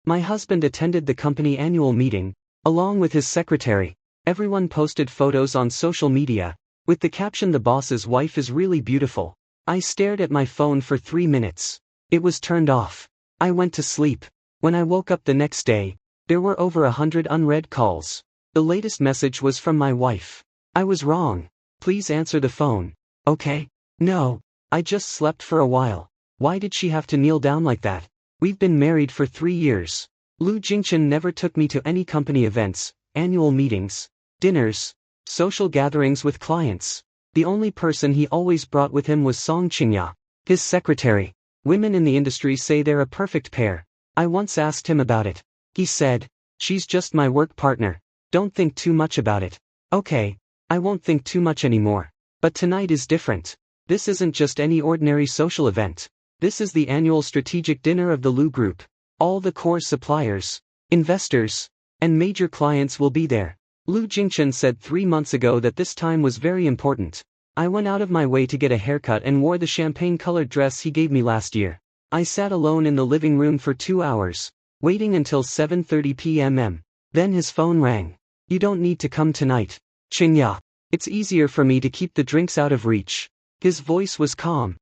My husband attended the company annual meeting, along with his secretary. Everyone posted photos on social media, with the caption "The boss's wife is really beautiful." I stared at my phone for 3 minutes. It was turned off. I went to sleep. When I woke up the next day, there were over 100 unread calls. The latest message was from my wife. "I was wrong. Please answer the phone. Okay?" "No. I just slept for a while." Why did she have to kneel down like that? We've been married for 3 years. Lu Jingchen never took me to any company events, annual meetings, dinners, social gatherings with clients. The only person he always brought with him was Song Qingya, his secretary. Women in the industry say they're a perfect pair. I once asked him about it. He said, "She's just my work partner. Don't think too much about it." Okay, I won't think too much anymore. But tonight is different. This isn't just any ordinary social event. This is the annual strategic dinner of the Lu Group. All the core suppliers, investors, and major clients will be there. Lu Jingchen said 3 months ago that this time was very important. I went out of my way to get a haircut and wore the champagne-colored dress he gave me last year. I sat alone in the living room for 2 hours, waiting until 7:30 p.m. Then his phone rang. "You don't need to come tonight, Qingya. It's easier for me to keep the drinks out of reach." His voice was calm,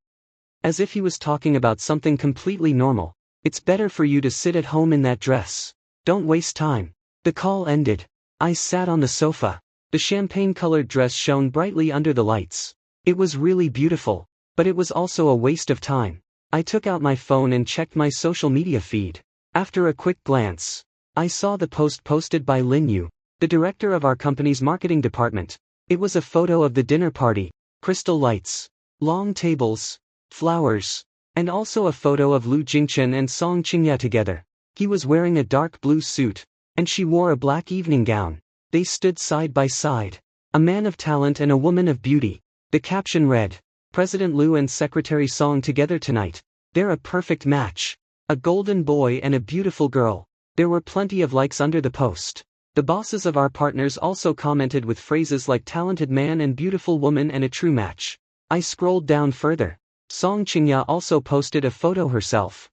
as if he was talking about something completely normal. "It's better for you to sit at home in that dress. Don't waste time." The call ended. I sat on the sofa. The champagne-colored dress shone brightly under the lights. It was really beautiful, but it was also a waste of time. I took out my phone and checked my social media feed. After a quick glance, I saw the post posted by Lin Yu, the director of our company's marketing department. It was a photo of the dinner party, crystal lights, long tables, flowers, and also a photo of Lu Jingchen and Song Qingya together. He was wearing a dark blue suit, and she wore a black evening gown. They stood side by side. "A man of talent and a woman of beauty." The caption read, "President Lu and Secretary Song together tonight. They're a perfect match. A golden boy and a beautiful girl." There were plenty of likes under the post. The bosses of our partners also commented with phrases like "talented man and beautiful woman and a true match." I scrolled down further. Song Qingya also posted a photo herself.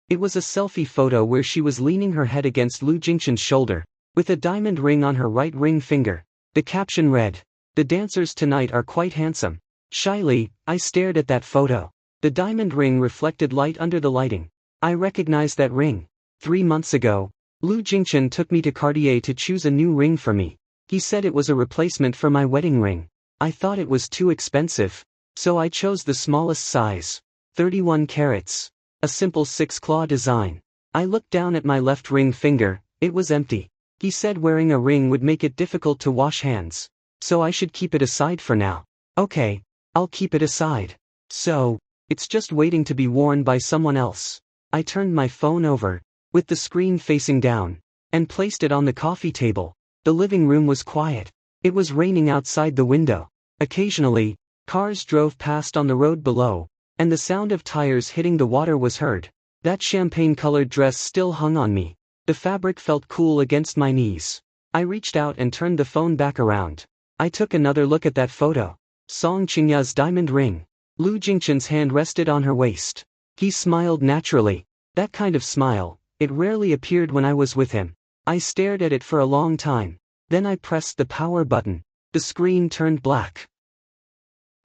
It was a selfie photo where she was leaning her head against Lu Jingchen's shoulder, with a diamond ring on her right ring finger. The caption read, "The dancers tonight are quite handsome." Shyly, I stared at that photo. The diamond ring reflected light under the lighting. I recognized that ring. 3 months ago, Lu Jingchen took me to Cartier to choose a new ring for me. He said it was a replacement for my wedding ring. I thought it was too expensive, so I chose the smallest size, 31 carats. A simple 6-claw design. I looked down at my left ring finger. It was empty. He said wearing a ring would make it difficult to wash hands, so I should keep it aside for now. Okay, I'll keep it aside. So, it's just waiting to be worn by someone else. I turned my phone over, with the screen facing down, and placed it on the coffee table. The living room was quiet. It was raining outside the window. Occasionally, cars drove past on the road below, and the sound of tires hitting the water was heard. That champagne-colored dress still hung on me. The fabric felt cool against my knees. I reached out and turned the phone back around. I took another look at that photo. Song Qingya's diamond ring. Lu Jingchen's hand rested on her waist. He smiled naturally. That kind of smile, it rarely appeared when I was with him. I stared at it for a long time. Then I pressed the power button. The screen turned black.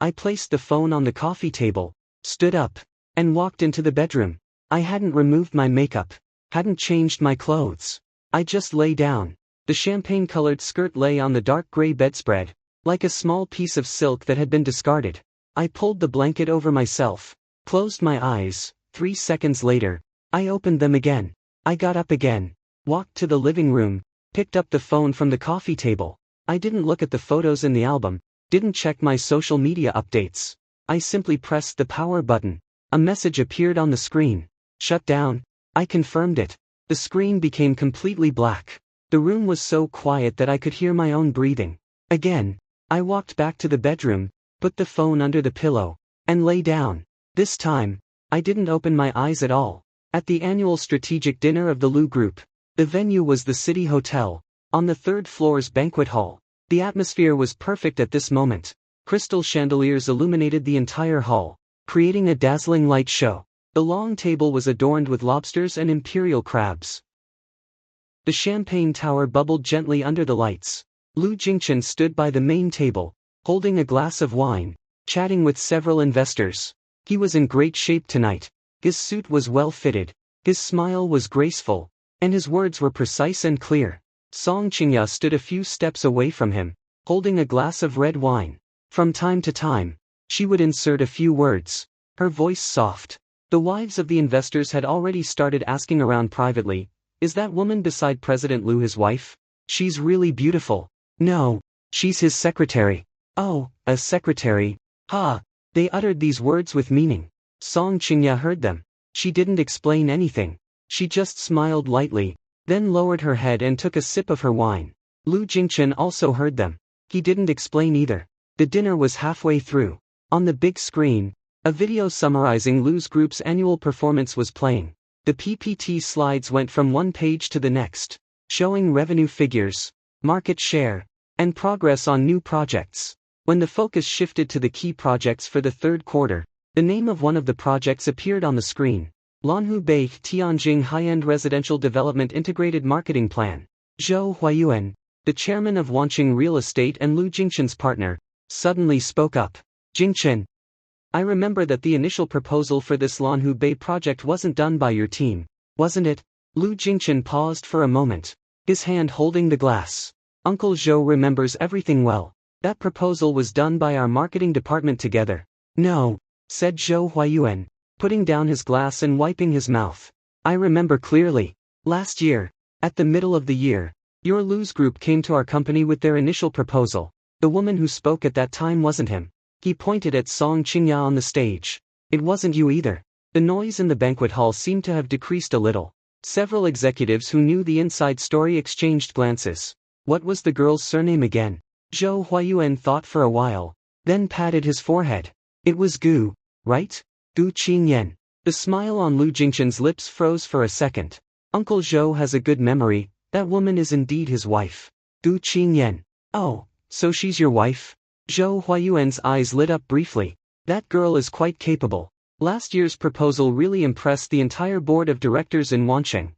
I placed the phone on the coffee table, stood up, and walked into the bedroom. I hadn't removed my makeup, hadn't changed my clothes. I just lay down. The champagne-colored skirt lay on the dark gray bedspread, like a small piece of silk that had been discarded. I pulled the blanket over myself, closed my eyes. 3 seconds later, I opened them again. I got up again, walked to the living room, picked up the phone from the coffee table. I didn't look at the photos in the album, didn't check my social media updates. I simply pressed the power button. A message appeared on the screen. "Shut down." I confirmed it. The screen became completely black. The room was so quiet that I could hear my own breathing. Again, I walked back to the bedroom, put the phone under the pillow, and lay down. This time, I didn't open my eyes at all. At the annual strategic dinner of the Lu Group, the venue was the City Hotel, on the 3rd floor's banquet hall. The atmosphere was perfect at this moment. Crystal chandeliers illuminated the entire hall, creating a dazzling light show. The long table was adorned with lobsters and imperial crabs. The champagne tower bubbled gently under the lights. Lu Jingchen stood by the main table, holding a glass of wine, chatting with several investors. He was in great shape tonight. His suit was well fitted, his smile was graceful, and his words were precise and clear. Song Qingya stood a few steps away from him, holding a glass of red wine. From time to time, she would insert a few words, her voice soft. The wives of the investors had already started asking around privately, "Is that woman beside President Lu his wife? She's really beautiful." "No, she's his secretary." "Oh, a secretary. Ha!" They uttered these words with meaning. Song Qingya heard them. She didn't explain anything. She just smiled lightly, then lowered her head and took a sip of her wine. Lu Jingchen also heard them. He didn't explain either. The dinner was halfway through. On the big screen, a video summarizing Lu's group's annual performance was playing. The PPT slides went from one page to the next, showing revenue figures, market share, and progress on new projects. When the focus shifted to the key projects for the third quarter, the name of one of the projects appeared on the screen. Lanhubei Tianjing High-End Residential Development Integrated Marketing Plan. Zhou Huayuan, the chairman of Wanqing Real Estate and Lu Jingchen's partner, suddenly spoke up. "Jingchen, I remember that the initial proposal for this Lanhubei project wasn't done by your team, wasn't it?" Lu Jingchen paused for a moment, his hand holding the glass. "Uncle Zhou remembers everything well. That proposal was done by our marketing department together." "No," said Zhou Huayuan, putting down his glass and wiping his mouth. "I remember clearly. Last year, at the middle of the year, your Lu's group came to our company with their initial proposal. The woman who spoke at that time wasn't him." He pointed at Song Qingya on the stage. "It wasn't you either." The noise in the banquet hall seemed to have decreased a little. Several executives who knew the inside story exchanged glances. What was the girl's surname again? Zhou Huayuan thought for a while, then patted his forehead. "It was Gu, right? Gu Qingyan." The smile on Lu Jingchen's lips froze for a second. "Uncle Zhou has a good memory, that woman is indeed his wife. Gu Qingyan. Oh, so she's your wife?" Zhou Huayuan's eyes lit up briefly. "That girl is quite capable. Last year's proposal really impressed the entire board of directors in Wanqing.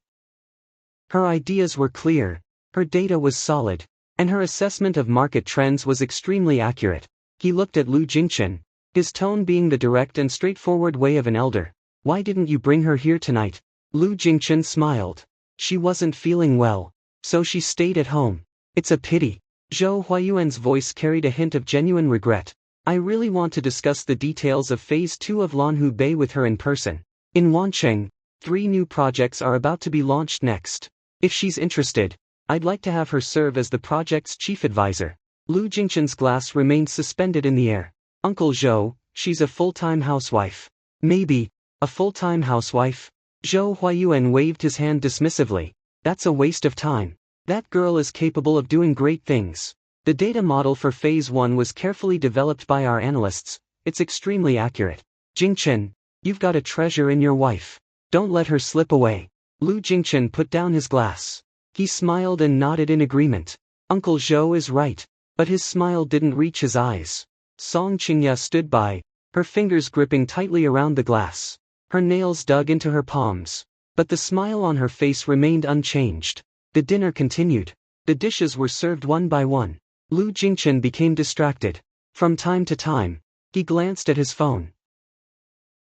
Her ideas were clear, her data was solid, and her assessment of market trends was extremely accurate." He looked at Lu Jingchen, his tone being the direct and straightforward way of an elder. "Why didn't you bring her here tonight?" Lu Jingchen smiled. "She wasn't feeling well, so she stayed at home." "It's a pity." Zhou Huayuan's voice carried a hint of genuine regret. "I really want to discuss the details of Phase 2 of Lanhubei with her in person. In Wanqing, 3 new projects are about to be launched next. If she's interested, I'd like to have her serve as the project's chief advisor." Lu Jingchen's glass remained suspended in the air. "Uncle Zhou, she's a full-time housewife." "Maybe, a full-time housewife?" Zhou Huayuan waved his hand dismissively. "That's a waste of time. That girl is capable of doing great things. The data model for Phase 1 was carefully developed by our analysts, it's extremely accurate. Jingchen, you've got a treasure in your wife. Don't let her slip away." Lu Jingchen put down his glass. He smiled and nodded in agreement. Uncle Zhou is right. But his smile didn't reach his eyes. Song Qingya stood by, her fingers gripping tightly around the glass. Her nails dug into her palms. But the smile on her face remained unchanged. The dinner continued. The dishes were served one by one. Lu Jingchen became distracted. From time to time, he glanced at his phone.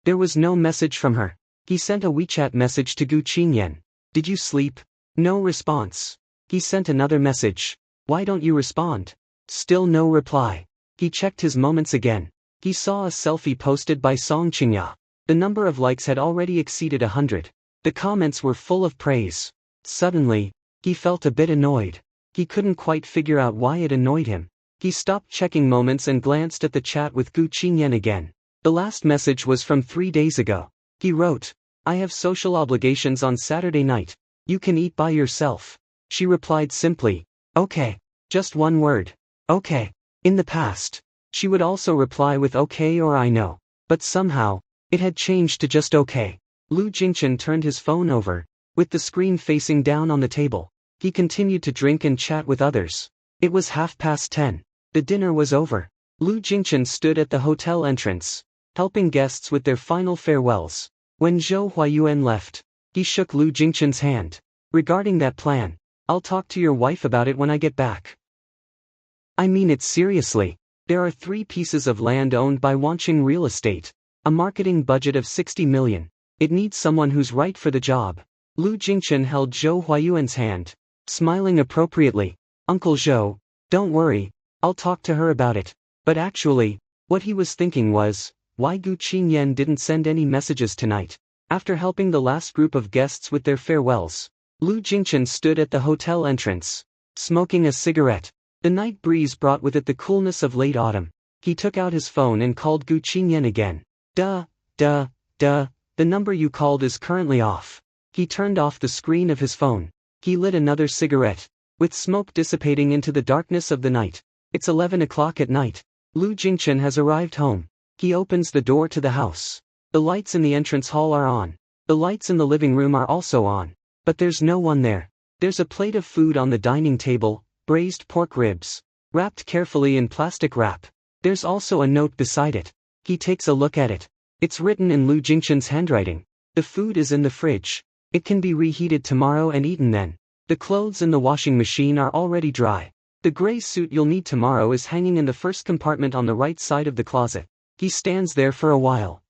There was no message from her. He sent a WeChat message to Gu Qingyan. "Did you sleep?" No response. He sent another message. "Why don't you respond?" Still no reply. He checked his moments again. He saw a selfie posted by Song Qingya. The number of likes had already exceeded 100. The comments were full of praise. Suddenly, he felt a bit annoyed. He couldn't quite figure out why it annoyed him. He stopped checking moments and glanced at the chat with Gu Qingyan again. The last message was from 3 days ago. He wrote, "I have social obligations on Saturday night. You can eat by yourself." She replied simply, "Okay." Just one word. "Okay." In the past, she would also reply with "okay" or "I know." But somehow, it had changed to just "okay." Lu Jingchen turned his phone over, with the screen facing down on the table. He continued to drink and chat with others. It was 10:30. The dinner was over. Lu Jingchen stood at the hotel entrance, helping guests with their final farewells. When Zhou Huayuan left, he shook Lu Jingchen's hand. Regarding that plan, I'll talk to your wife about it when I get back. I mean it seriously. There are 3 pieces of land owned by Wanqing Real Estate. A marketing budget of 60 million. It needs someone who's right for the job. Lu Jingchen held Zhou Huayuan's hand, smiling appropriately. Uncle Zhou, don't worry, I'll talk to her about it. But actually, what he was thinking was, why Gu Qingyan didn't send any messages tonight. After helping the last group of guests with their farewells, Lu Jingchen stood at the hotel entrance, smoking a cigarette. The night breeze brought with it the coolness of late autumn. He took out his phone and called Gu Qingyan again. The number you called is currently off. He turned off the screen of his phone. He lit another cigarette, with smoke dissipating into the darkness of the night. It's 11 o'clock at night. Lu Jingchen has arrived home. He opens the door to the house. The lights in the entrance hall are on. The lights in the living room are also on. But there's no one there. There's a plate of food on the dining table, braised pork ribs, wrapped carefully in plastic wrap. There's also a note beside it. He takes a look at it. It's written in Lu Jingchen's handwriting. The food is in the fridge. It can be reheated tomorrow and eaten then. The clothes in the washing machine are already dry. The gray suit you'll need tomorrow is hanging in the first compartment on the right side of the closet. He stands there for a while.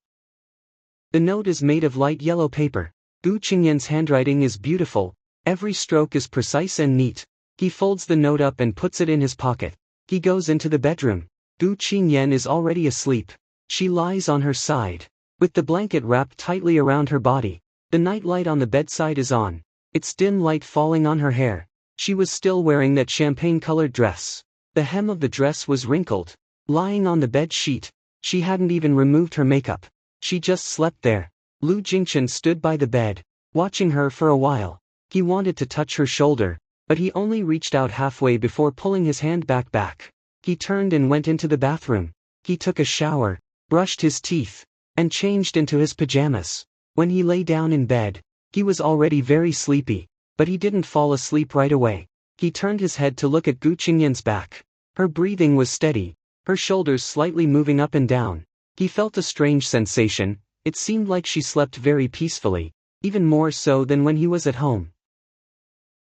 The note is made of light yellow paper. Gu Qingyan's handwriting is beautiful. Every stroke is precise and neat. He folds the note up and puts it in his pocket. He goes into the bedroom. Gu Qingyan is already asleep. She lies on her side, with the blanket wrapped tightly around her body. The night light on the bedside is on, its dim light falling on her hair. She was still wearing that champagne-colored dress. The hem of the dress was wrinkled. Lying on the bed sheet, she hadn't even removed her makeup. She just slept there. Lu Jingchen stood by the bed, watching her for a while. He wanted to touch her shoulder, but he only reached out halfway before pulling his hand back. He turned and went into the bathroom. He took a shower, brushed his teeth, and changed into his pajamas. When he lay down in bed, he was already very sleepy, but he didn't fall asleep right away. He turned his head to look at Gu Qingyan's back. Her breathing was steady, her shoulders slightly moving up and down. He felt a strange sensation. It seemed like she slept very peacefully, even more so than when he was at home.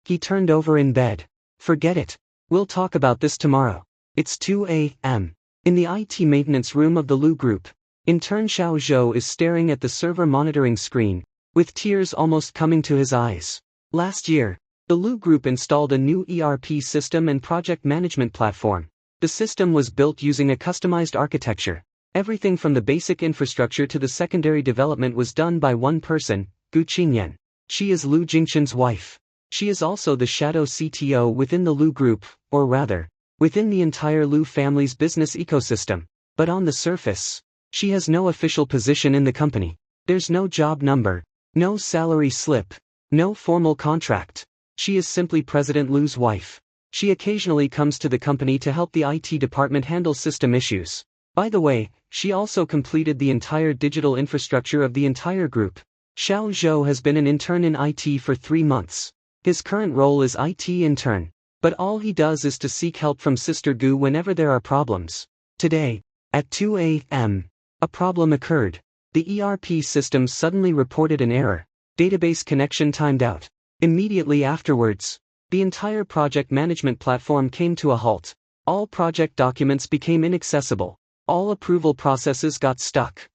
He turned over in bed. Forget it. We'll talk about this tomorrow. It's 2 a.m. In the IT maintenance room of the Lu Group, intern Xiao Zhou is staring at the server monitoring screen, with tears almost coming to his eyes. Last year, the Lu Group installed a new ERP system and project management platform. The system was built using a customized architecture. Everything from the basic infrastructure to the secondary development was done by one person, Gu Qingyan. She is Lu Jingchen's wife. She is also the shadow CTO within the Lu Group, or rather, within the entire Lu family's business ecosystem. But on the surface, she has no official position in the company. There's no job number, no salary slip, no formal contract. She is simply President Lu's wife. She occasionally comes to the company to help the IT department handle system issues. By the way, she also completed the entire digital infrastructure of the entire group. Xiao Zhou has been an intern in IT for 3 months. His current role is IT intern, but all he does is to seek help from Sister Gu whenever there are problems. Today, at 2 a.m., a problem occurred. The ERP system suddenly reported an error. Database connection timed out. Immediately afterwards, the entire project management platform came to a halt. All project documents became inaccessible. All approval processes got stuck.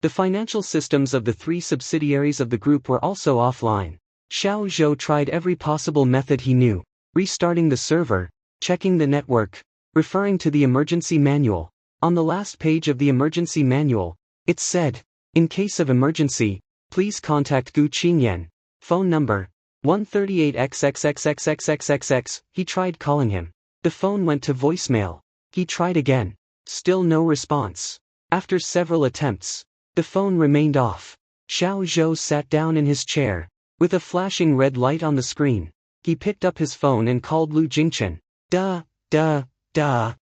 The financial systems of the 3 subsidiaries of the group were also offline. Xiao Zhou tried every possible method he knew, restarting the server, checking the network, referring to the emergency manual. On the last page of the emergency manual, it said, in case of emergency, please contact Gu Qingyan. Phone number, 138XXXXXXXX. He tried calling him. The phone went to voicemail. He tried again. Still no response. After several attempts, the phone remained off. Xiao Zhou sat down in his chair, with a flashing red light on the screen. He picked up his phone and called Lu Jingchen. Duh.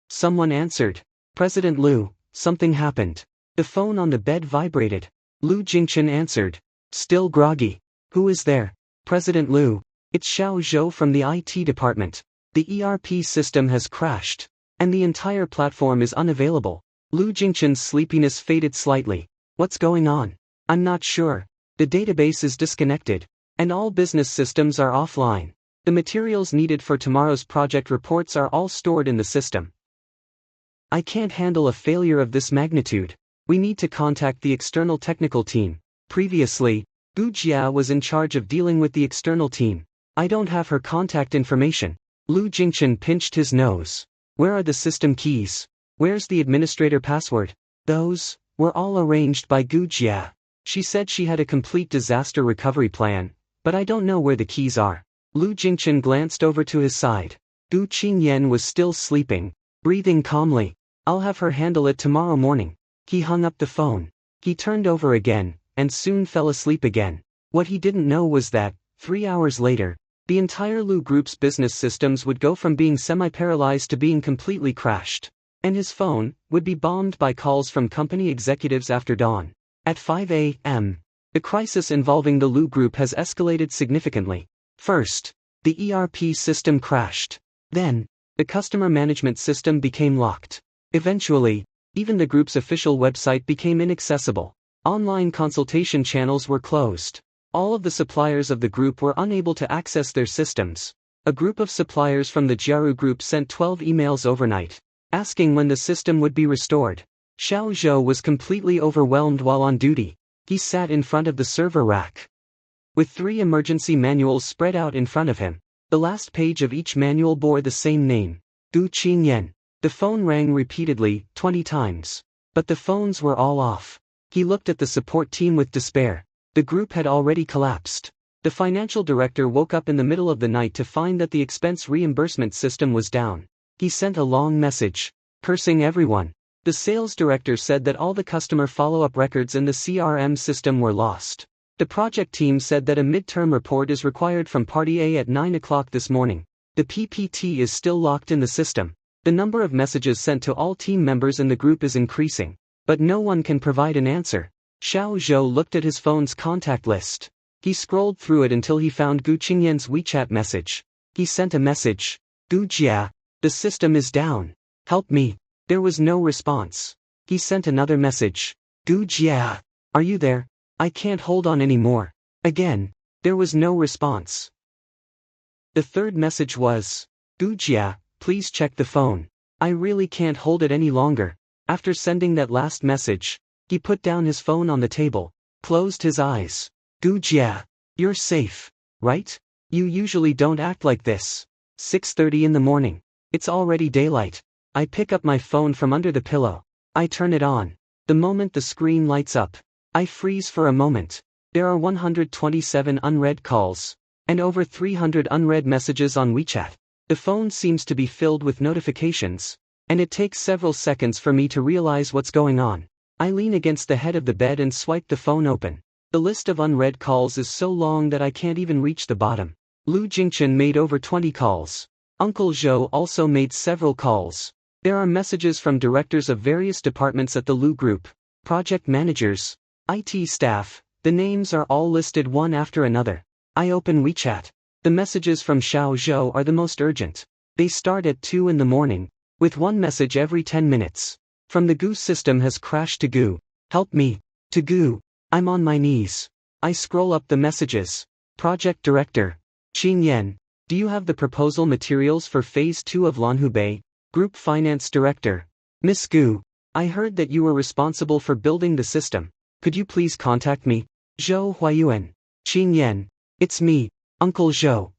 Someone answered. President Lu, something happened. The phone on the bed vibrated. Lu Jingchen answered. Still groggy. Who is there? President Lu. It's Xiao Zhou from the IT department. The ERP system has crashed, and the entire platform is unavailable. Lu Jingchen's sleepiness faded slightly. What's going on? I'm not sure. The database is disconnected. And all business systems are offline. The materials needed for tomorrow's project reports are all stored in the system. I can't handle a failure of this magnitude. We need to contact the external technical team. Previously, Gu Jia was in charge of dealing with the external team. I don't have her contact information. Lu Jingchen pinched his nose. Where are the system keys? Where's the administrator password? Those were all arranged by Gu Jia. She said she had a complete disaster recovery plan, but I don't know where the keys are. Lu Jingchen glanced over to his side. Gu Qingyan was still sleeping, breathing calmly. I'll have her handle it tomorrow morning. He hung up the phone. He turned over again, and soon fell asleep again. What he didn't know was that, 3 hours later, the entire Lu Group's business systems would go from being semi-paralyzed to being completely crashed. And his phone would be bombed by calls from company executives after dawn. At 5 a.m., the crisis involving the Lu Group has escalated significantly. First, the ERP system crashed. Then, the customer management system became locked. Eventually, even the group's official website became inaccessible. Online consultation channels were closed. All of the suppliers of the group were unable to access their systems. A group of suppliers from the Jiaru group sent 12 emails overnight, asking when the system would be restored. Xiao Zhou was completely overwhelmed while on duty. He sat in front of the server rack, with 3 emergency manuals spread out in front of him. The last page of each manual bore the same name, Gu Qingyan. The phone rang repeatedly, 20 times. But the phones were all off. He looked at the support team with despair. The group had already collapsed. The financial director woke up in the middle of the night to find that the expense reimbursement system was down. He sent a long message, cursing everyone. The sales director said that all the customer follow-up records in the CRM system were lost. The project team said that a midterm report is required from Party A at 9 o'clock this morning. The PPT is still locked in the system. The number of messages sent to all team members in the group is increasing, but no one can provide an answer. Xiao Zhou looked at his phone's contact list. He scrolled through it until he found Gu Qingyan's WeChat message. He sent a message. Gu Jia, the system is down. Help me. There was no response. He sent another message. Gu Jia, are you there? I can't hold on anymore. Again, there was no response. The third message was, Gu Jia, please check the phone. I really can't hold it any longer. After sending that last message, he put down his phone on the table, closed his eyes. Gu Jia, you're safe, right? You usually don't act like this. 6:30 in the morning. It's already daylight. I pick up my phone from under the pillow. I turn it on. The moment the screen lights up, I freeze for a moment. There are 127 unread calls, and over 300 unread messages on WeChat. The phone seems to be filled with notifications, and it takes several seconds for me to realize what's going on. I lean against the head of the bed and swipe the phone open. The list of unread calls is so long that I can't even reach the bottom. Lu Jingchen made over 20 calls. Uncle Zhou also made several calls. There are messages from directors of various departments at the Lu Group, project managers, IT staff. The names are all listed one after another. I open WeChat. The messages from Xiao Zhou are the most urgent. They start at 2 in the morning, with one message every 10 minutes. From the Gu system has crashed to Gu. Help me. To Gu. I'm on my knees. I scroll up the messages. Project Director. Qingyan. Do you have the proposal materials for Phase 2 of Lanhubei? Group Finance Director. Miss Gu. I heard that you were responsible for building the system. Could you please contact me? Zhou Huayuan. Qingyan. It's me, Uncle Zhou.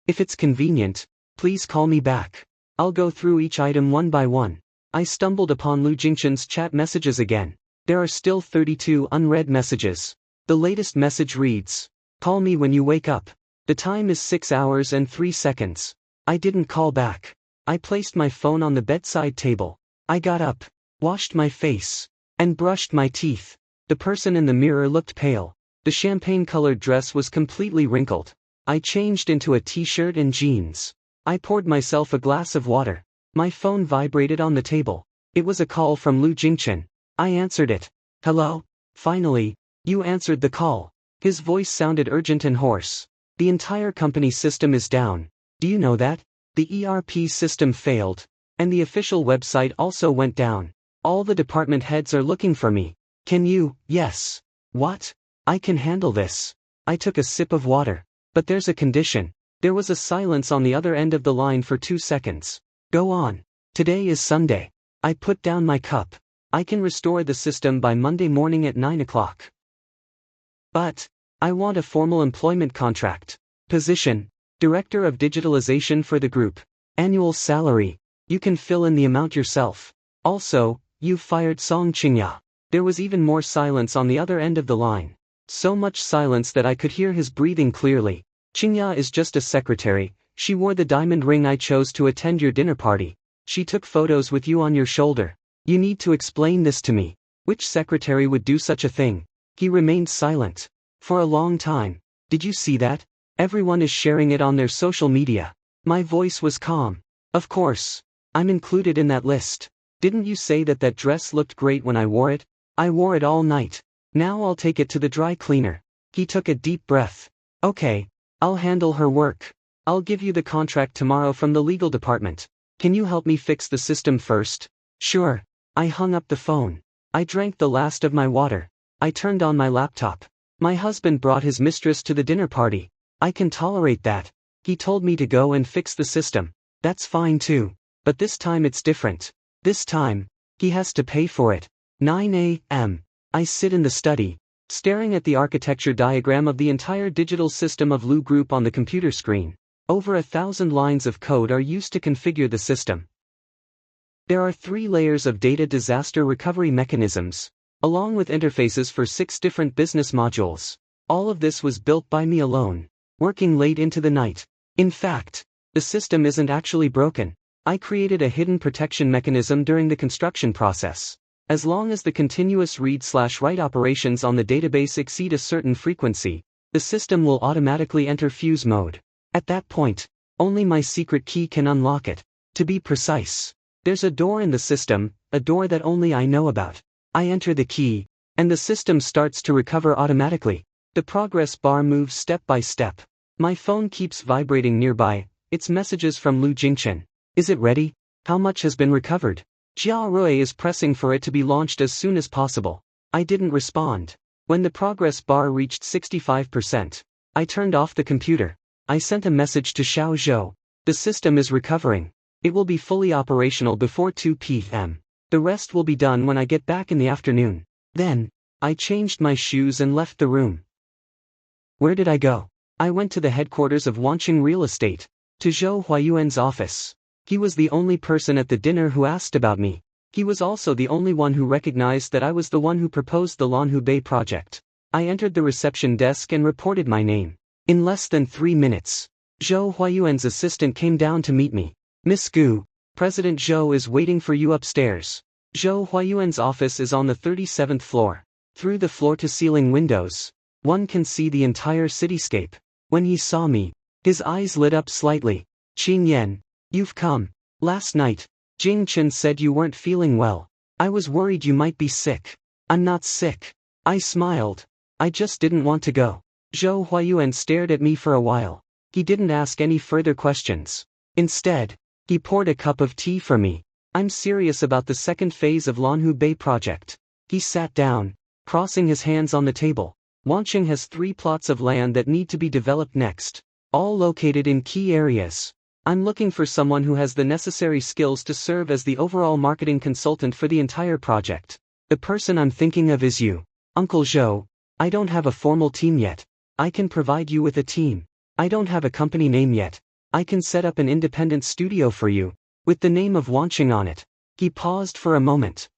If it's convenient, please call me back. I'll go through each item one by one. I stumbled upon Lu Jingchen's chat messages again. There are still 32 unread messages. The latest message reads, call me when you wake up. The time is 6 hours and 3 seconds. I didn't call back. I placed my phone on the bedside table. I got up, washed my face, and brushed my teeth. The person in the mirror looked pale. The champagne-colored dress was completely wrinkled. I changed into a t-shirt and jeans. I poured myself a glass of water. My phone vibrated on the table. It was a call from Lu Jingchen. I answered it. Hello? Finally, you answered the call. His voice sounded urgent and hoarse. The entire company system is down. Do you know that? The ERP system failed, and the official website also went down. All the department heads are looking for me. Can you? Yes. What? I can handle this. I took a sip of water. But there's a condition. There was a silence on the other end of the line for 2 seconds. Go on. Today is Sunday. I put down my cup. I can restore the system by Monday morning at 9 o'clock. But I want a formal employment contract. Position: Director of Digitalization for the group. Annual salary: you can fill in the amount yourself. Also, you've fired Song Qingya. There was even more silence on the other end of the line. So much silence that I could hear his breathing clearly. Qingya is just a secretary. She wore the diamond ring I chose to attend your dinner party. She took photos with you on your shoulder. You need to explain this to me. Which secretary would do such a thing? He remained silent. For a long time. Did you see that? Everyone is sharing it on their social media. My voice was calm. Of course. I'm included in that list. Didn't you say that that dress looked great when I wore it? I wore it all night. Now I'll take it to the dry cleaner. He took a deep breath. Okay. I'll handle her work. I'll give you the contract tomorrow from the legal department. Can you help me fix the system first? Sure. I hung up the phone. I drank the last of my water. I turned on my laptop. My husband brought his mistress to the dinner party. I can tolerate that. He told me to go and fix the system. That's fine too. But this time it's different. This time, he has to pay for it. 9 a.m. I sit in the study, staring at the architecture diagram of the entire digital system of Lu Group on the computer screen. Over 1,000 lines of code are used to configure the system. There are 3 layers of data disaster recovery mechanisms, along with interfaces for 6 different business modules. All of this was built by me alone, working late into the night. In fact, the system isn't actually broken. I created a hidden protection mechanism during the construction process. As long as the continuous read/write operations on the database exceed a certain frequency, the system will automatically enter fuse mode. At that point, only my secret key can unlock it. To be precise, there's a door in the system, a door that only I know about. I enter the key, and the system starts to recover automatically. The progress bar moves step by step. My phone keeps vibrating nearby. It's messages from Lu Jingchen. Is it ready? How much has been recovered? Jia Rui is pressing for it to be launched as soon as possible. I didn't respond. When the progress bar reached 65%, I turned off the computer. I sent a message to Xiao Zhou. The system is recovering. It will be fully operational before 2 p.m. The rest will be done when I get back in the afternoon. Then, I changed my shoes and left the room. Where did I go? I went to the headquarters of Wanqing Real Estate, to Zhou Huayuan's office. He was the only person at the dinner who asked about me. He was also the only one who recognized that I was the one who proposed the Lanhu Bay project. I entered the reception desk and reported my name. In less than 3 minutes, Zhou Huayuan's assistant came down to meet me. Miss Gu, President Zhou is waiting for you upstairs. Zhou Huayuan's office is on the 37th floor. Through the floor-to-ceiling windows, one can see the entire cityscape. When he saw me, his eyes lit up slightly. Qing Yan, you've come. Last night, Jing Chen said you weren't feeling well. I was worried you might be sick. I'm not sick. I smiled. I just didn't want to go. Zhou Huayuan stared at me for a while. He didn't ask any further questions. Instead, he poured a cup of tea for me. I'm serious about the second phase of Lanhu Bay project. He sat down, crossing his hands on the table. Wanqing has 3 plots of land that need to be developed next, all located in key areas. I'm looking for someone who has the necessary skills to serve as the overall marketing consultant for the entire project. The person I'm thinking of is you, Uncle Zhou. I don't have a formal team yet. I can provide you with a team. I don't have a company name yet. I can set up an independent studio for you, with the name of Wanqing on it. He paused for a moment.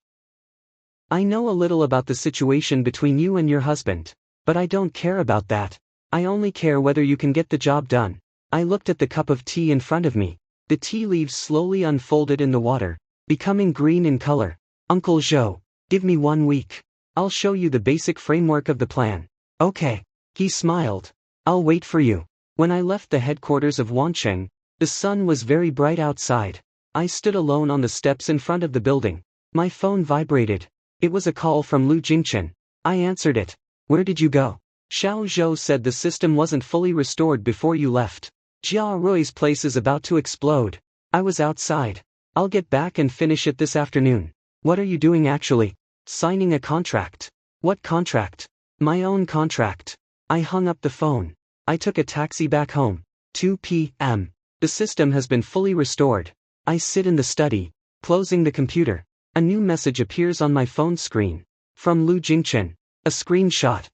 I know a little about the situation between you and your husband, but I don't care about that. I only care whether you can get the job done. I looked at the cup of tea in front of me. The tea leaves slowly unfolded in the water, becoming green in color. Uncle Zhou, give me 1 week. I'll show you the basic framework of the plan. Okay. He smiled. I'll wait for you. When I left the headquarters of Wanqing, the sun was very bright outside. I stood alone on the steps in front of the building. My phone vibrated. It was a call from Lu Jingchen. I answered it. Where did you go? Xiao Zhou said the system wasn't fully restored before you left. Jia Rui's place is about to explode. I was outside. I'll get back and finish it this afternoon. What are you doing actually? Signing a contract. What contract? My own contract. I hung up the phone. I took a taxi back home. 2 p.m. The system has been fully restored. I sit in the study, closing the computer. A new message appears on my phone screen. From Lu Jingchen. A screenshot.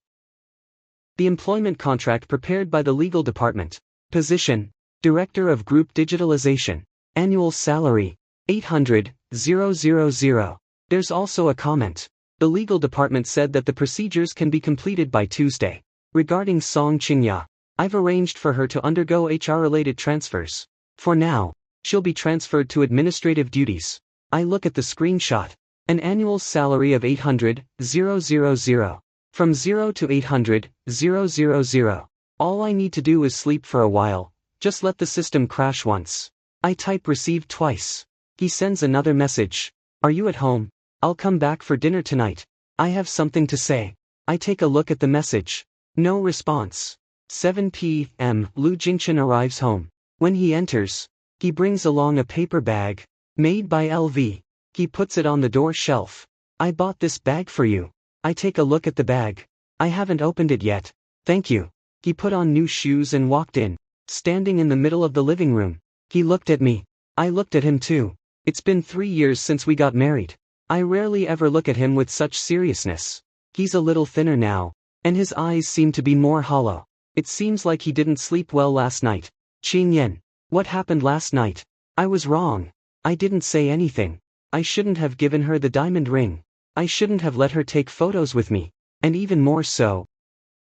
The employment contract prepared by the legal department. Position: Director of Group Digitalization. Annual salary: 800,000. There's also a comment. The legal department said that the procedures can be completed by Tuesday. Regarding Song Qingya, I've arranged for her to undergo HR-related transfers. For now, she'll be transferred to administrative duties. I look at the screenshot. An annual salary of 800,000. From 0 to 800,000. All I need to do is sleep for a while, just let the system crash once. I type received twice. He sends another message. Are you at home? I'll come back for dinner tonight. I have something to say. I take a look at the message. No response. 7 p.m. Lu Jingchen arrives home. When he enters, he brings along a paper bag, made by LV. He puts it on the door shelf. I bought this bag for you. I take a look at the bag. I haven't opened it yet. Thank you. He put on new shoes and walked in. Standing in the middle of the living room, he looked at me. I looked at him too. It's been 3 years since we got married. I rarely ever look at him with such seriousness. He's a little thinner now, and his eyes seem to be more hollow. It seems like he didn't sleep well last night. Qingyan, what happened last night? I was wrong. I didn't say anything. I shouldn't have given her the diamond ring. I shouldn't have let her take photos with me. And even more so,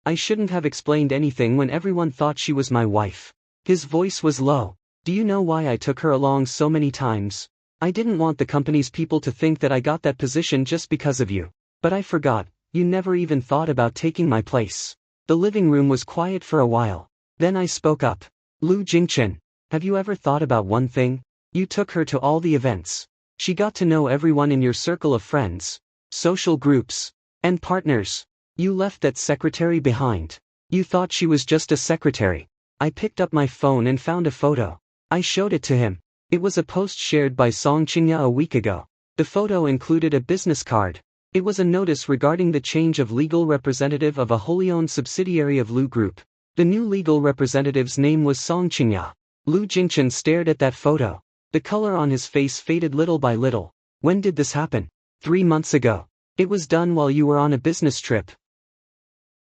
I shouldn't have explained anything when everyone thought she was my wife. His voice was low. Do you know why I took her along so many times? I didn't want the company's people to think that I got that position just because of you. But I forgot, you never even thought about taking my place. The living room was quiet for a while. Then I spoke up. Lu Jingchen, have you ever thought about one thing? You took her to all the events. She got to know everyone in your circle of friends, social groups, and partners. You left that secretary behind. You thought she was just a secretary. I picked up my phone and found a photo. I showed it to him. It was a post shared by Song Qingya a week ago. The photo included a business card. It was a notice regarding the change of legal representative of a wholly owned subsidiary of Lu Group. The new legal representative's name was Song Qingya. Lu Jingchen stared at that photo. The color on his face faded little by little. When did this happen? 3 months ago. It was done while you were on a business trip.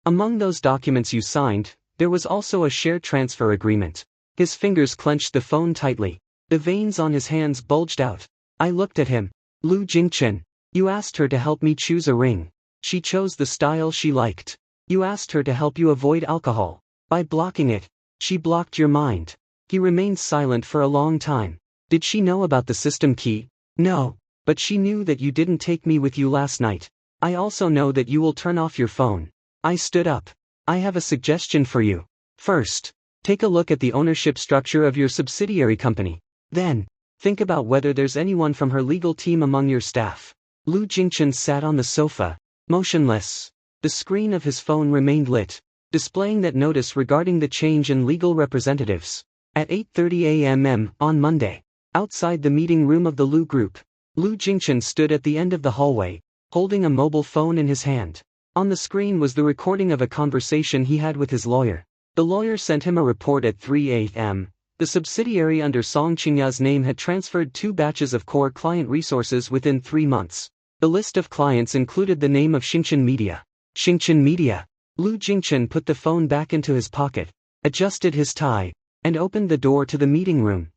Among those documents you signed, there was also a share transfer agreement. His fingers clenched the phone tightly. The veins on his hands bulged out. I looked at him. Lu Jingchen, you asked her to help me choose a ring. She chose the style she liked. You asked her to help you avoid alcohol. By blocking it, she blocked your mind. He remained silent for a long time. Did she know about the system key? No, but she knew that you didn't take me with you last night. I also know that you will turn off your phone. I stood up. I have a suggestion for you. First, take a look at the ownership structure of your subsidiary company. Then, think about whether there's anyone from her legal team among your staff. Lu Jingchen sat on the sofa, motionless. The screen of his phone remained lit, displaying that notice regarding the change in legal representatives. At 8:30 a.m. on Monday, outside the meeting room of the Lu Group, Lu Jingchen stood at the end of the hallway, holding a mobile phone in his hand. On the screen was the recording of a conversation he had with his lawyer. The lawyer sent him a report at 3 a.m. The subsidiary under Song Qingya's name had transferred 2 batches of core client resources within 3 months. The list of clients included the name of Xingchen Media. Xingchen Media. Lu Jingchen put the phone back into his pocket, adjusted his tie, and opened the door to the meeting room.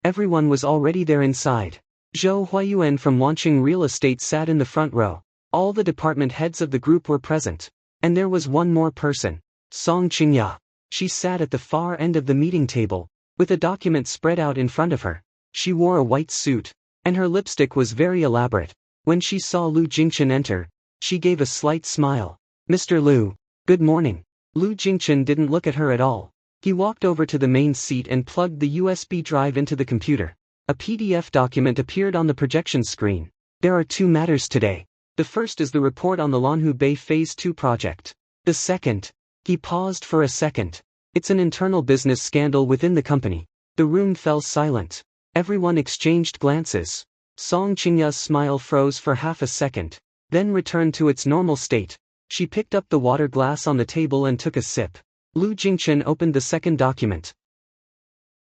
Everyone was already there inside. Zhou Huayuan from Wanqing Real Estate sat in the front row. All the department heads of the group were present. And there was one more person. Song Qingya. She sat at the far end of the meeting table, with a document spread out in front of her. She wore a white suit, and her lipstick was very elaborate. When she saw Lu Jingchen enter, she gave a slight smile. Mr. Lu, good morning. Lu Jingchen didn't look at her at all. He walked over to the main seat and plugged the USB drive into the computer. A PDF document appeared on the projection screen. There are 2 matters today. The first is the report on the Lanhu Bay Phase 2 project. The second. He paused for a second. It's an internal business scandal within the company. The room fell silent. Everyone exchanged glances. Song Qingya's smile froze for half a second, then returned to its normal state. She picked up the water glass on the table and took a sip. Lu Jingchen opened the second document.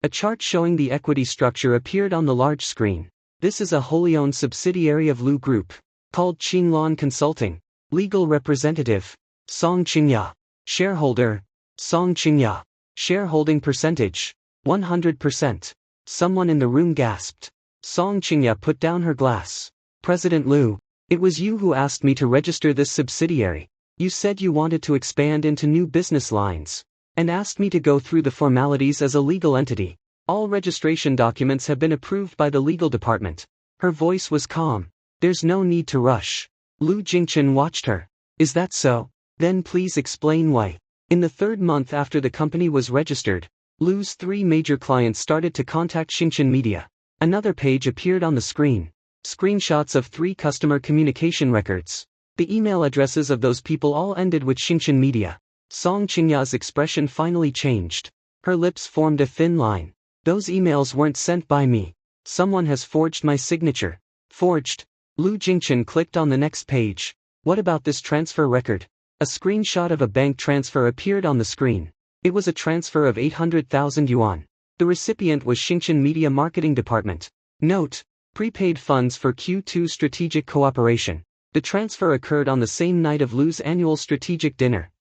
A chart showing the equity structure appeared on the large screen. This is a wholly owned subsidiary of Lu Group, called Qinglan Consulting. Legal representative, Song Qingya. Shareholder, Song Qingya. Shareholding percentage, 100%. Someone in the room gasped. Song Qingya put down her glass. President Lu, it was you who asked me to register this subsidiary. You said you wanted to expand into new business lines, and asked me to go through the formalities as a legal entity. All registration documents have been approved by the legal department. Her voice was calm. There's no need to rush. Lu Jingchen watched her. Is that so? Then please explain why. In the third month after the company was registered, Lu's 3 major clients started to contact Xingchen Media. Another page appeared on the screen. Screenshots of 3 customer communication records. The email addresses of those people all ended with Xingchen Media. Song Qingya's expression finally changed. Her lips formed a thin line. Those emails weren't sent by me. Someone has forged my signature. Forged? Lu Jingchen clicked on the next page. What about this transfer record? A screenshot of a bank transfer appeared on the screen. It was a transfer of 800,000 yuan. The recipient was Xingchen Media Marketing Department. Note: prepaid funds for Q2 strategic cooperation. The transfer occurred on the same night of Lu's annual strategic dinner.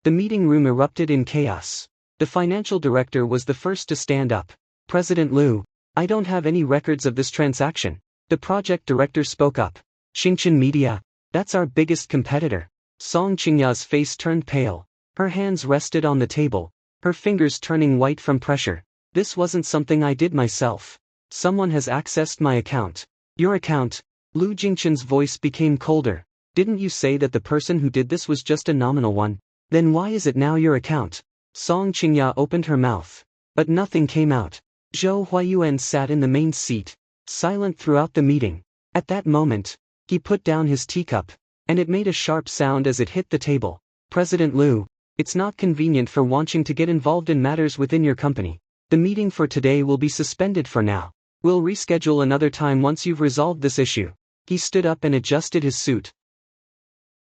The meeting room erupted in chaos. The financial director was the first to stand up. President Lu, I don't have any records of this transaction. The project director spoke up. Xingchen Media, that's our biggest competitor. Song Qingya's face turned pale. Her hands rested on the table, her fingers turning white from pressure. This wasn't something I did myself. Someone has accessed my account. Your account? Lu Jingchen's voice became colder. Didn't you say that the person who did this was just a nominal one? Then why is it now your account? Song Qingya opened her mouth, but nothing came out. Zhou Huayuan sat in the main seat, silent throughout the meeting. At that moment, he put down his teacup, and it made a sharp sound as it hit the table. President Lu, it's not convenient for wanting to get involved in matters within your company. The meeting for today will be suspended for now. We'll reschedule another time once you've resolved this issue. He stood up and adjusted his suit.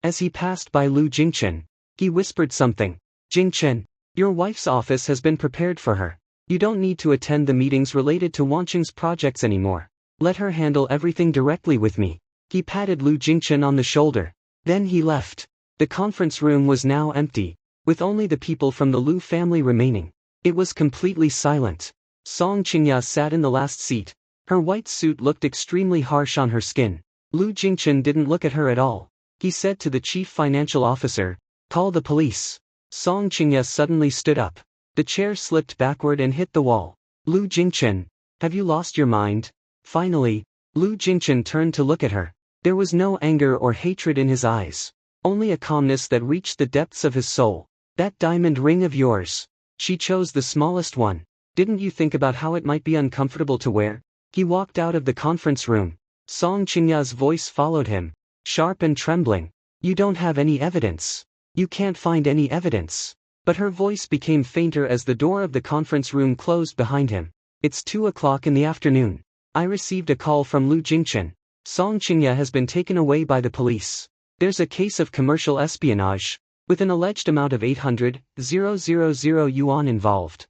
As he passed by Lu Jingchen, he whispered something. Jingchen, your wife's office has been prepared for her. You don't need to attend the meetings related to Wanqing's projects anymore. Let her handle everything directly with me. He patted Lu Jingchen on the shoulder. Then he left. The conference room was now empty, with only the people from the Lu family remaining. It was completely silent. Song Qingya sat in the last seat. Her white suit looked extremely harsh on her skin. Lu Jingchen didn't look at her at all. He said to the chief financial officer, "Call the police." Song Qingya suddenly stood up. The chair slipped backward and hit the wall. Lu Jingchen, have you lost your mind? Finally, Lu Jingchen turned to look at her. There was no anger or hatred in his eyes, only a calmness that reached the depths of his soul. That diamond ring of yours. She chose the smallest one. Didn't you think about how it might be uncomfortable to wear? He walked out of the conference room. Song Qingya's voice followed him, sharp and trembling. You don't have any evidence. You can't find any evidence. But her voice became fainter as the door of the conference room closed behind him. It's 2 o'clock in the afternoon. I received a call from Lu Jingchen. Song Qingya has been taken away by the police. There's a case of commercial espionage, with an alleged amount of 800,000 yuan involved.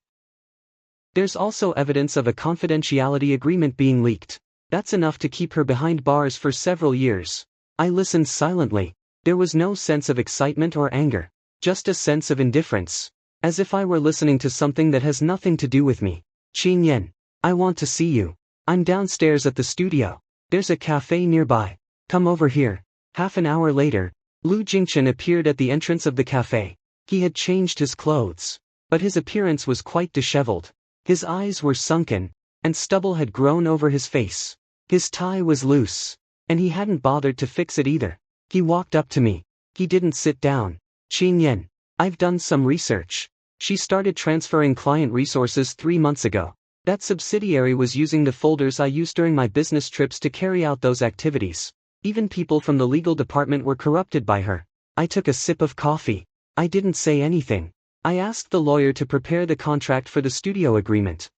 There's also evidence of a confidentiality agreement being leaked. That's enough to keep her behind bars for several years. I listened silently. There was no sense of excitement or anger, just a sense of indifference, as if I were listening to something that has nothing to do with me. Qin Yan, I want to see you. I'm downstairs at the studio. There's a cafe nearby. Come over here. Half an hour later, Lu Jingchen appeared at the entrance of the cafe. He had changed his clothes, but his appearance was quite disheveled. His eyes were sunken, and stubble had grown over his face. His tie was loose, and he hadn't bothered to fix it either. He walked up to me. He didn't sit down. Qin Yan, I've done some research. She started transferring client resources 3 months ago. That subsidiary was using the folders I used during my business trips to carry out those activities. Even people from the legal department were corrupted by her. I took a sip of coffee. I didn't say anything. I asked the lawyer to prepare the contract for the studio agreement.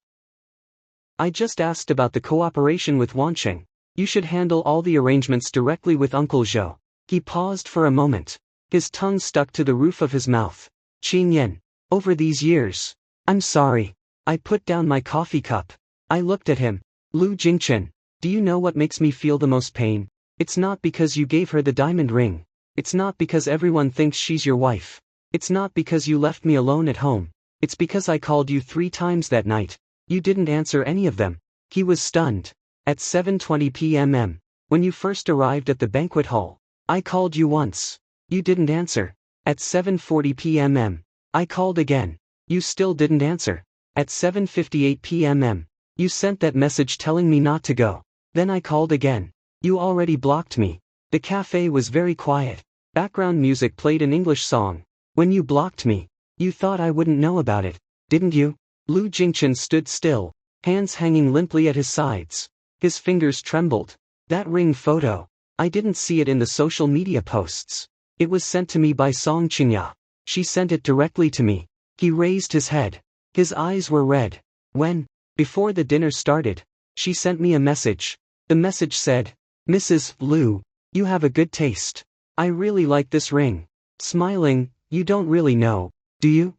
I just asked about the cooperation with Wanqing. You should handle all the arrangements directly with Uncle Zhou. He paused for a moment. His tongue stuck to the roof of his mouth. Qin Yan. Over these years. I'm sorry. I put down my coffee cup. I looked at him. Lu Jingchen. Do you know what makes me feel the most pain? It's not because you gave her the diamond ring. It's not because everyone thinks she's your wife. It's not because you left me alone at home. It's because I called you 3 times that night. You didn't answer any of them. He was stunned. At 7:20 p.m. When you first arrived at the banquet hall, I called you once. You didn't answer. At 7:40 p.m. I called again. You still didn't answer. At 7:58 p.m. You sent that message telling me not to go. Then I called again. You already blocked me. The cafe was very quiet. Background music played an English song. When you blocked me, you thought I wouldn't know about it, didn't you? Lu Jingchen stood still, hands hanging limply at his sides. His fingers trembled. That ring photo. I didn't see it in the social media posts. It was sent to me by Song Qingya. She sent it directly to me. He raised his head. His eyes were red. Before the dinner started, she sent me a message. The message said, Mrs. Liu, you have a good taste. I really like this ring. Smiling, you don't really know, do you?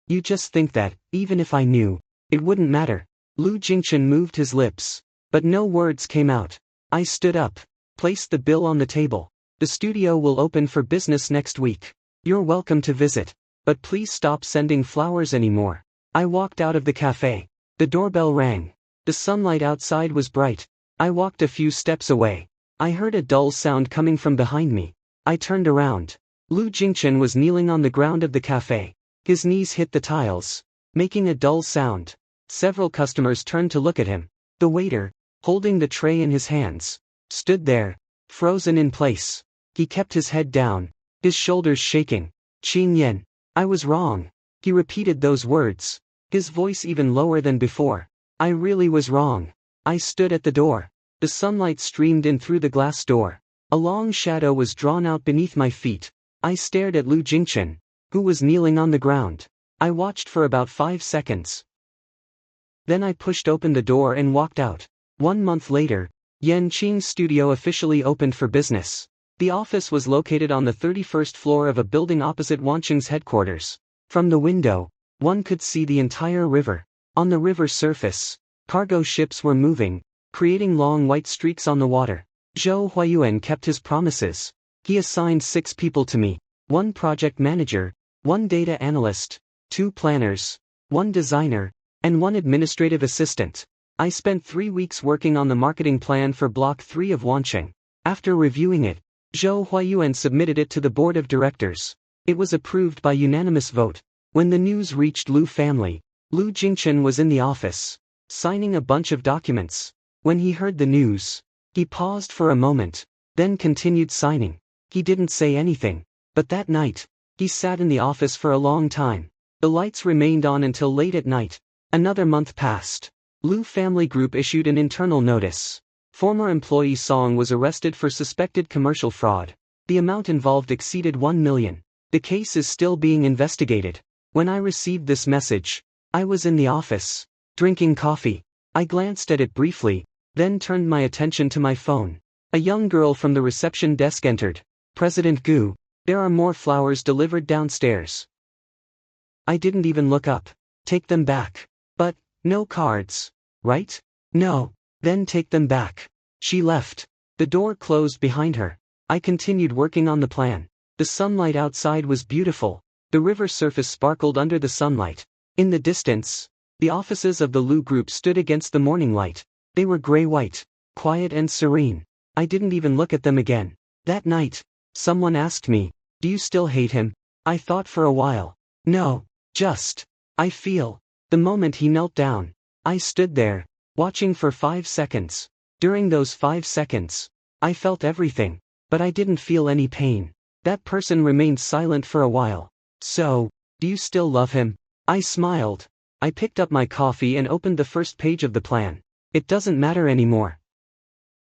You just think that, even if I knew, it wouldn't matter. Lu Jingchen moved his lips, but no words came out. I stood up, placed the bill on the table. The studio will open for business next week. You're welcome to visit, but please stop sending flowers anymore. I walked out of the cafe. The doorbell rang. The sunlight outside was bright. I walked a few steps away. I heard a dull sound coming from behind me. I turned around. Lu Jingchen was kneeling on the ground of the cafe. His knees hit the tiles, making a dull sound. Several customers turned to look at him. The waiter, holding the tray in his hands, stood there, frozen in place. He kept his head down, his shoulders shaking. Qin Yan. I was wrong. He repeated those words, his voice even lower than before. I really was wrong. I stood at the door. The sunlight streamed in through the glass door. A long shadow was drawn out beneath my feet. I stared at Lu Jingchen, who was kneeling on the ground. I watched for about 5 seconds. Then I pushed open the door and walked out. 1 month later, Yan Qing's studio officially opened for business. The office was located on the 31st floor of a building opposite Wanqing's headquarters. From the window, one could see the entire river. On the river's surface, cargo ships were moving, creating long white streaks on the water. Zhou Huayuan kept his promises. He assigned 6 people to me. 1 project manager, 1 data analyst, 2 planners, 1 designer, and 1 administrative assistant. I spent 3 weeks working on the marketing plan for Block 3 of Wanqing. After reviewing it, Zhou Huayuan submitted it to the board of directors. It was approved by unanimous vote. When the news reached Lu family, Lu Jingchen was in the office, signing a bunch of documents. When he heard the news, he paused for a moment, then continued signing. He didn't say anything, but that night, he sat in the office for a long time. The lights remained on until late at night. Another month passed. Lu Family Group issued an internal notice. Former employee Song was arrested for suspected commercial fraud. The amount involved exceeded 1 million. The case is still being investigated. When I received this message, I was in the office, drinking coffee. I glanced at it briefly, then turned my attention to my phone. A young girl from the reception desk entered. President Gu, there are more flowers delivered downstairs. I didn't even look up. Take them back. But, no cards, right? No. Then take them back. She left. The door closed behind her. I continued working on the plan. The sunlight outside was beautiful. The river surface sparkled under the sunlight. In the distance, the offices of the Lu Group stood against the morning light. They were gray-white, quiet and serene. I didn't even look at them again. That night, someone asked me, do you still hate him? I thought for a while. No, I feel. The moment he knelt down, I stood there, watching for 5 seconds. During those 5 seconds, I felt everything, but I didn't feel any pain. That person remained silent for a while. So, do you still love him? I smiled. I picked up my coffee and opened the first page of the plan. It doesn't matter anymore.